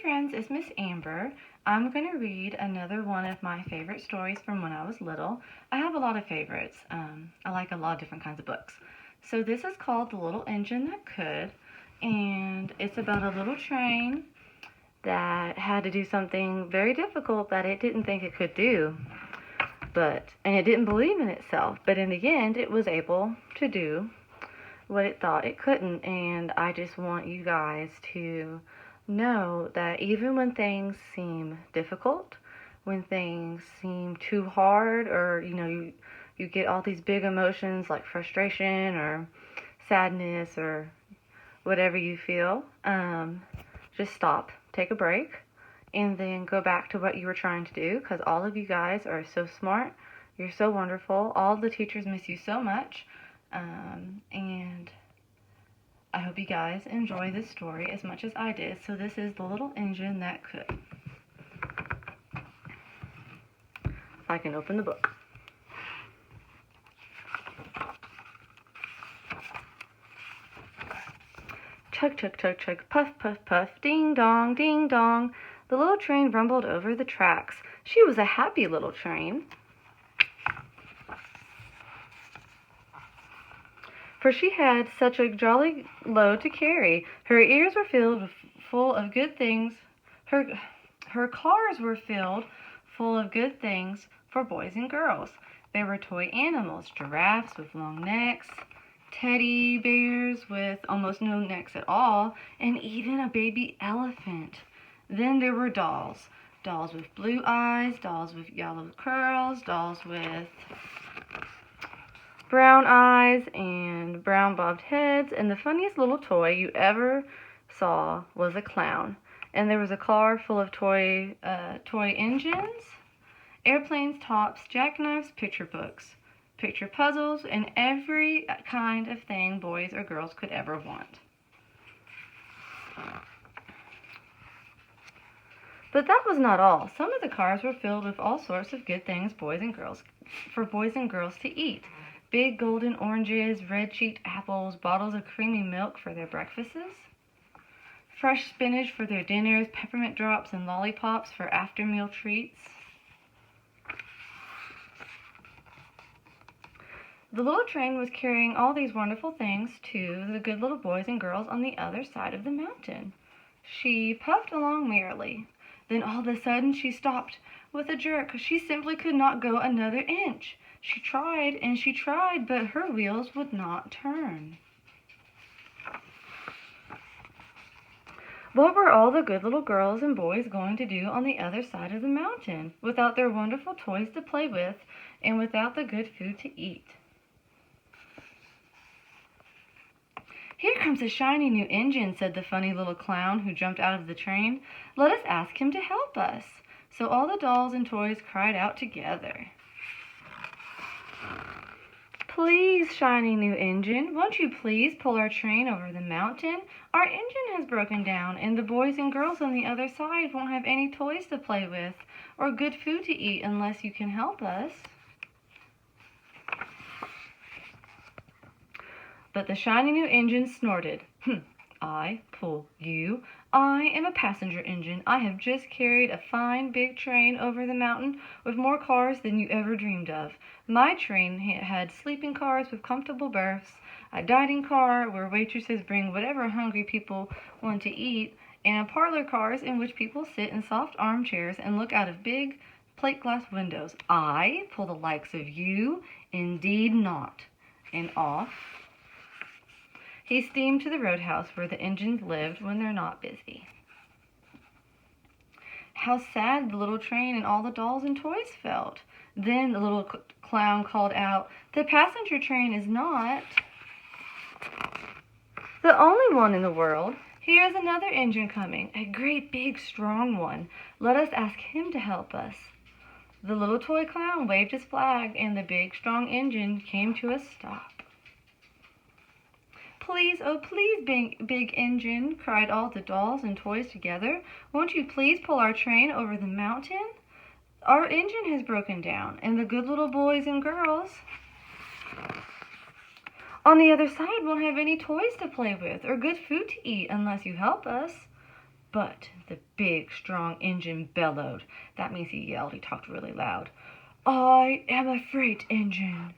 friends, it's Miss Amber. I'm going to read another one of my favorite stories from when I was little. I have a lot of favorites. I like a lot of different kinds of books. So this is called The Little Engine That Could, and it's about a little train that had to do something very difficult that it didn't think it could do. And it didn't believe in itself, but in the end it was able to do what it thought it couldn't. And I just want you guys to know that even when things seem difficult, when things seem too hard, or you get all these big emotions like frustration or sadness or whatever you feel, just stop, take a break, and then go back to what you were trying to do, because all of you guys are so smart. You're so wonderful. All the teachers miss you so much. And I hope you guys enjoy this story as much as I did. So this is The Little Engine That Could. If I can open the book. Chug, chug, chug, chug, puff, puff, puff, ding dong, ding dong. The little train rumbled over the tracks. She was a happy little train, for she had such a jolly load to carry. Her ears were full of good things. Her cars were filled full of good things for boys and girls. There were toy animals, giraffes with long necks, teddy bears with almost no necks at all, and even a baby elephant. Then there were dolls. Dolls with blue eyes, dolls with yellow curls, dolls with brown eyes and brown bobbed heads, and the funniest little toy you ever saw was a clown. And there was a car full of toy engines, airplanes, tops, jackknives, picture books, picture puzzles, and every kind of thing boys or girls could ever want. But that was not all. Some of the cars were filled with all sorts of good things for boys and girls to eat. Big golden oranges, red-cheeked apples, bottles of creamy milk for their breakfasts, fresh spinach for their dinners, peppermint drops and lollipops for after-meal treats. The little train was carrying all these wonderful things to the good little boys and girls on the other side of the mountain. She puffed along merrily. Then all of a sudden she stopped with a jerk. She simply could not go another inch. She tried and she tried, but her wheels would not turn. What were all the good little girls and boys going to do on the other side of the mountain, without their wonderful toys to play with and without the good food to eat? "Here comes a shiny new engine," said the funny little clown who jumped out of the train. "Let us ask him to help us." So all the dolls and toys cried out together. "Please, shiny new engine, won't you please pull our train over the mountain? Our engine has broken down, and the boys and girls on the other side won't have any toys to play with or good food to eat unless you can help us." But the shiny new engine snorted. "I pull you? I am a passenger engine. I have just carried a fine big train over the mountain with more cars than you ever dreamed of. My train had sleeping cars with comfortable berths, a dining car where waitresses bring whatever hungry people want to eat, and parlor cars in which people sit in soft armchairs and look out of big plate glass windows. I pull the likes of you? Indeed not." And off he steamed to the roadhouse where the engines lived when they're not busy. How sad the little train and all the dolls and toys felt. Then the little clown called out, "The passenger train is not the only one in the world. Here is another engine coming, a great big strong one. Let us ask him to help us." The little toy clown waved his flag, and the big strong engine came to a stop. "Please, oh please, big engine," cried all the dolls and toys together. "Won't you please pull our train over the mountain? Our engine has broken down, and the good little boys and girls on the other side won't have any toys to play with or good food to eat unless you help us." But the big, strong engine bellowed. That means he yelled. He talked really loud. I am a freight engine.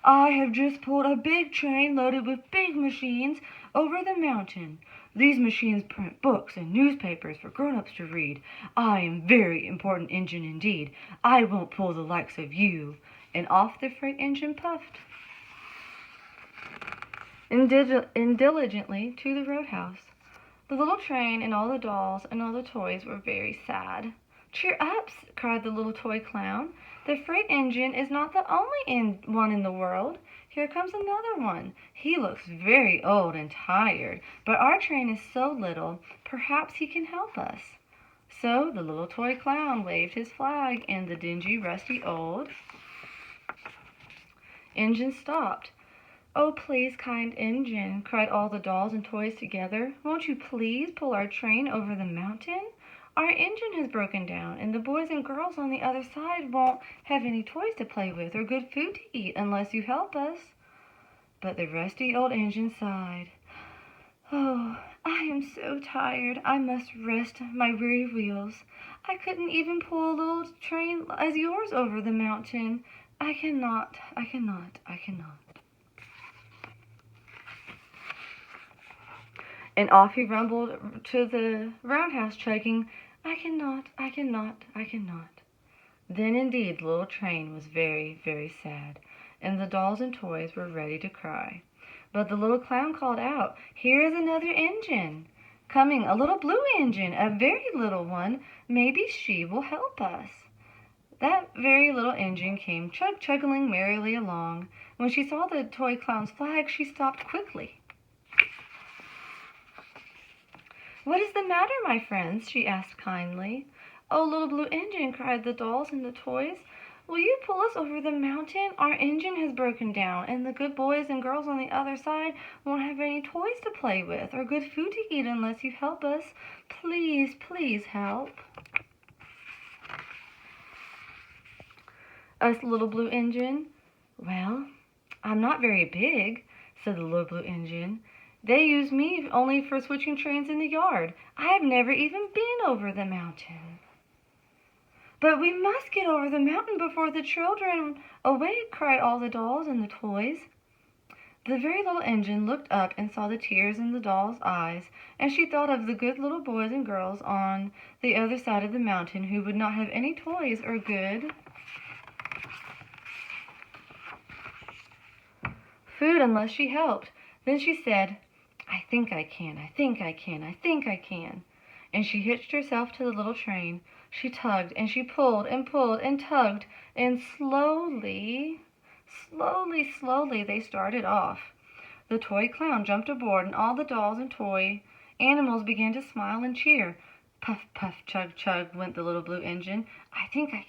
I have just pulled a big train loaded with big machines over the mountain. These machines print books and newspapers for grown-ups to read. I am very important engine indeed. I won't pull the likes of you. And off the freight engine puffed. Diligently to the roadhouse. The little train and all the dolls and all the toys were very sad. Cheer up, cried the little toy clown. The freight engine is not the only one in the world. Here comes another one. He looks very old and tired, but our train is so little, perhaps he can help us. So the little toy clown waved his flag, and the dingy, rusty old engine stopped. Oh, please, kind engine, cried all the dolls and toys together. Won't you please pull our train over the mountain? Our engine has broken down, and the boys and girls on the other side won't have any toys to play with or good food to eat unless you help us. But the rusty old engine sighed. Oh, I am so tired. I must rest my weary wheels. I couldn't even pull a little train as yours over the mountain. I cannot. And off he rumbled to the roundhouse, chugging, I cannot. Then indeed the little train was very, very sad, and the dolls and toys were ready to cry. But the little clown called out, Here is another engine coming, a little blue engine, a very little one. Maybe she will help us. That very little engine came chugging merrily along. When she saw the toy clown's flag, she stopped quickly. What is the matter, my friends? She asked kindly. Oh, little blue engine, cried the dolls and the toys. Will you pull us over the mountain? Our engine has broken down, and the good boys and girls on the other side won't have any toys to play with or good food to eat unless you help us. Please, please help. Us, little blue engine. Well, I'm not very big, said the little blue engine. They use me only for switching trains in the yard. I have never even been over the mountain. But we must get over the mountain before the children awake, cried all the dolls and the toys. The very little engine looked up and saw the tears in the doll's eyes, and she thought of the good little boys and girls on the other side of the mountain who would not have any toys or good food unless she helped. Then she said, I think I can. And she hitched herself to the little train. She tugged and she pulled and pulled and tugged, and slowly they started off. The toy clown jumped aboard, and all the dolls and toy animals began to smile and cheer. Puff, puff, chug, chug went the little blue engine. I think I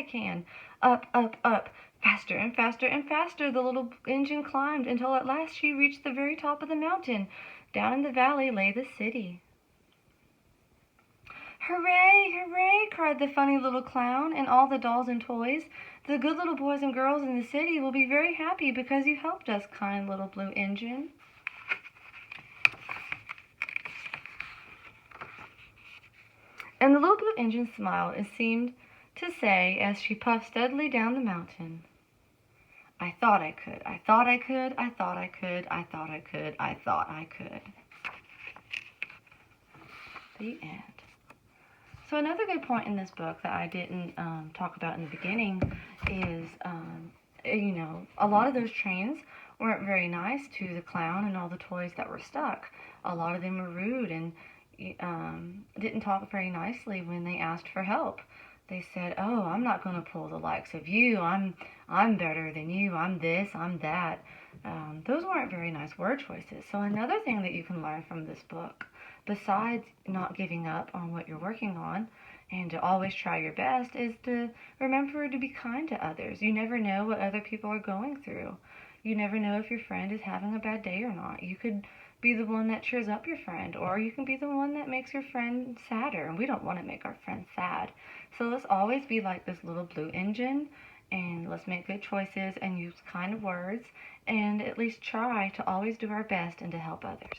can. Up, up, up. Faster and faster and faster the little engine climbed until at last she reached the very top of the mountain. Down in the valley lay the city. Hooray, hooray, cried the funny little clown and all the dolls and toys. The good little boys and girls in the city will be very happy because you helped us, kind little blue engine. And the little blue engine smiled and seemed to say, as she puffed steadily down the mountain, I thought I could. The end. So another good point in this book that I didn't talk about in the beginning is, a lot of those trains weren't very nice to the clown and all the toys that were stuck. A lot of them were rude and didn't talk very nicely when they asked for help. They said, oh, I'm not going to pull the likes of you. I'm better than you. I'm this, I'm that. Those weren't very nice word choices. So another thing that you can learn from this book, besides not giving up on what you're working on and to always try your best, is to remember to be kind to others. You never know what other people are going through. You never know if your friend is having a bad day or not. You could be the one that cheers up your friend, or you can be the one that makes your friend sadder, and we don't want to make our friends sad. So let's always be like this little blue engine, and let's make good choices and use kind words, and at least try to always do our best and to help others.